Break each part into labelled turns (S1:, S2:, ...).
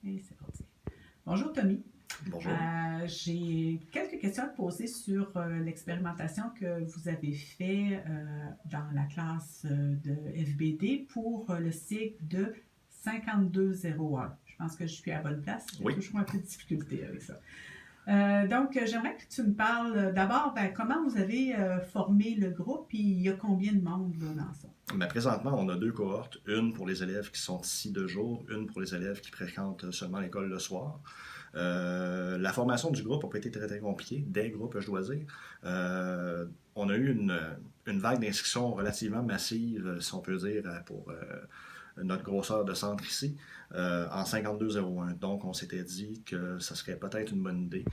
S1: Et c'est parti. Bonjour Tommy.
S2: Bonjour.
S1: J'ai quelques questions à te poser sur l'expérimentation que vous avez fait dans la classe de FBD pour le cycle de 5201. Je pense que je suis à la bonne place. J'ai
S2: Oui.
S1: toujours un peu de difficulté avec ça. Donc, j'aimerais que tu me parles d'abord, comment vous avez formé le groupe et il y a combien de monde là, dans ça?
S2: Mais présentement, on a deux cohortes. Une pour les élèves qui sont ici de jour, une pour les élèves qui fréquentent seulement l'école le soir. La formation du groupe n'a pas été très, très compliquée, des groupes, je dois dire. On a eu une vague d'inscriptions relativement massive, si on peut dire, pour notre grosseur de centre ici, en 5201. Donc, on s'était dit que ça serait peut-être une bonne idée.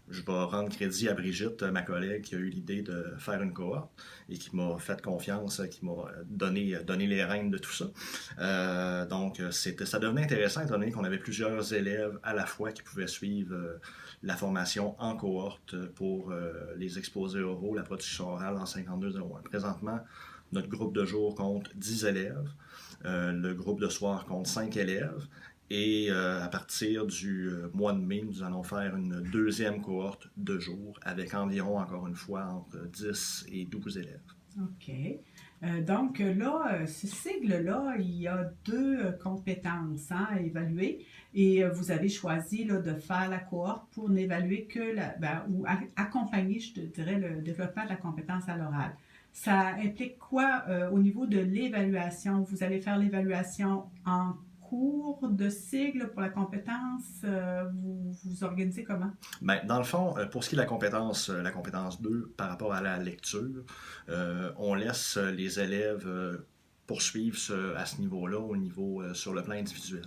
S2: Je vais rendre crédit à Brigitte, ma collègue, qui a eu l'idée de faire une cohorte et qui m'a fait confiance, qui m'a donné les rênes de tout ça. Donc, ça devenait intéressant étant donné qu'on avait plusieurs élèves à la fois qui pouvaient suivre la formation en cohorte pour les exposés oraux, la production orale en 5201. Présentement, notre groupe de jour compte 10 élèves. Le groupe de soir compte 5 élèves. Et à partir du mois de mai, nous allons faire une deuxième cohorte de jour avec environ, encore une fois, entre 10 et 12 élèves.
S1: OK. Donc là, ce sigle-là, il y a deux compétences à évaluer et vous avez choisi là, de faire la cohorte pour n'évaluer que ou accompagner, je te dirais, le développement de la compétence à l'oral. Ça implique quoi au niveau de l'évaluation? Vous allez faire l'évaluation en cours de sigle pour la compétence? Vous vous organisez comment?
S2: Ben, dans le fond, pour ce qui est de la compétence 2, par rapport à la lecture, on laisse les élèves poursuivre à ce niveau-là, au niveau sur le plan individuel.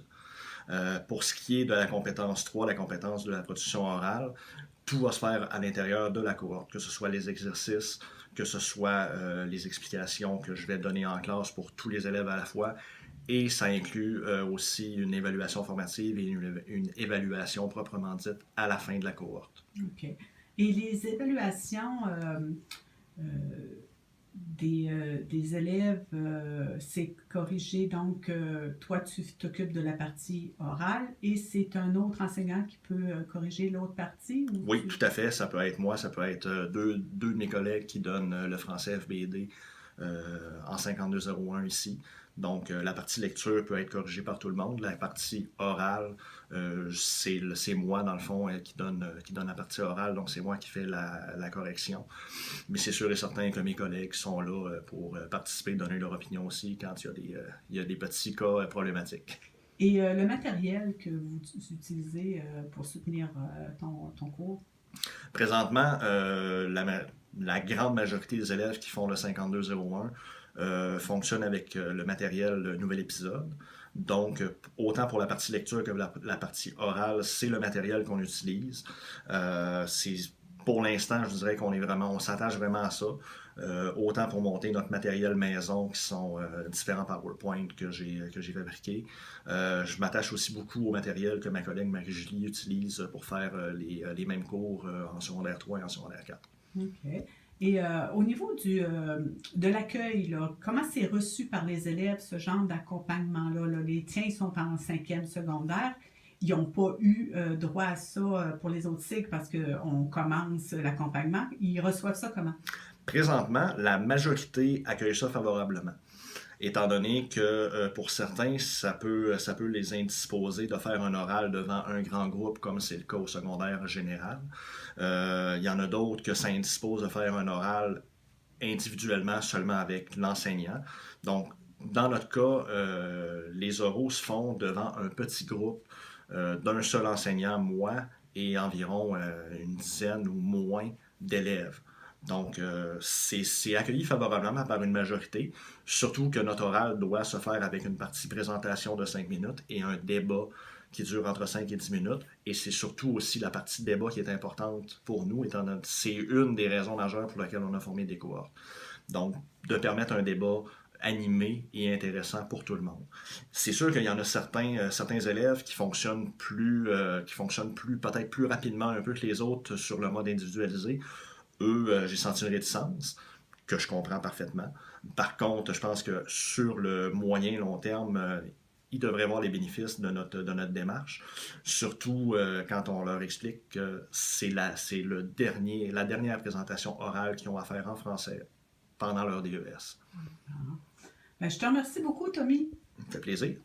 S2: Pour ce qui est de la compétence 3, la compétence de la production orale, tout va se faire à l'intérieur de la cohorte, que ce soit les exercices, que ce soit les explications que je vais donner en classe pour tous les élèves à la fois. Et ça inclut aussi une évaluation formative et une évaluation proprement dite à la fin de la cohorte.
S1: OK. Et les évaluations euh, des élèves, c'est corrigé. Donc, toi, tu t'occupes de la partie orale et c'est un autre enseignant qui peut corriger l'autre partie?
S2: Oui, tout à fait. Ça peut être moi, ça peut être deux de mes collègues qui donnent le français FBD en 5201 ici. Donc, la partie lecture peut être corrigée par tout le monde. La partie orale, c'est moi, dans le fond, qui donne la partie orale. Donc, c'est moi qui fais la correction. Mais c'est sûr et certain que mes collègues sont là pour participer, donner leur opinion aussi quand il y a des petits cas problématiques.
S1: Et le matériel que vous utilisez pour soutenir ton cours?
S2: Présentement, la grande majorité des élèves qui font le 5201 fonctionnent avec le matériel Nouvel Épisode. Donc, autant pour la partie lecture que la partie orale, c'est le matériel qu'on utilise. Pour l'instant, je dirais on s'attache vraiment à ça. Autant pour monter notre matériel maison, qui sont différents PowerPoint que j'ai fabriqués. Je m'attache aussi beaucoup au matériel que ma collègue Marie-Julie utilise pour faire les mêmes cours en secondaire 3 et en secondaire 4.
S1: OK. Et au niveau de l'accueil, là, comment c'est reçu par les élèves, ce genre d'accompagnement-là? Là? Les tiens, ils sont en cinquième secondaire. Ils n'ont pas eu droit à ça pour les autres cycles parce qu'on commence l'accompagnement. Ils reçoivent ça comment?
S2: Présentement, la majorité accueille ça favorablement, étant donné que pour certains, ça peut les indisposer de faire un oral devant un grand groupe, comme c'est le cas au secondaire général. Il y en a d'autres que ça indispose de faire un oral individuellement seulement avec l'enseignant. Donc, dans notre cas, les oraux se font devant un petit groupe d'un seul enseignant, moi, et environ une dizaine ou moins d'élèves. Donc, c'est accueilli favorablement par une majorité, surtout que notre oral doit se faire avec une partie présentation de 5 minutes et un débat qui dure entre 5 et 10 minutes. Et c'est surtout aussi la partie débat qui est importante pour nous, étant donné c'est une des raisons majeures pour lesquelles on a formé des cohortes. Donc, de permettre un débat animé et intéressant pour tout le monde. C'est sûr qu'il y en a certains élèves qui fonctionnent peut-être plus rapidement un peu que les autres sur le mode individualisé. Eux, j'ai senti une réticence que je comprends parfaitement. Par contre, je pense que sur le moyen long terme, ils devraient voir les bénéfices de notre démarche, surtout quand on leur explique que c'est la dernière présentation orale qu'ils ont à faire en français pendant leur DES.
S1: Ben, je te remercie beaucoup, Tommy.
S2: Ça fait plaisir.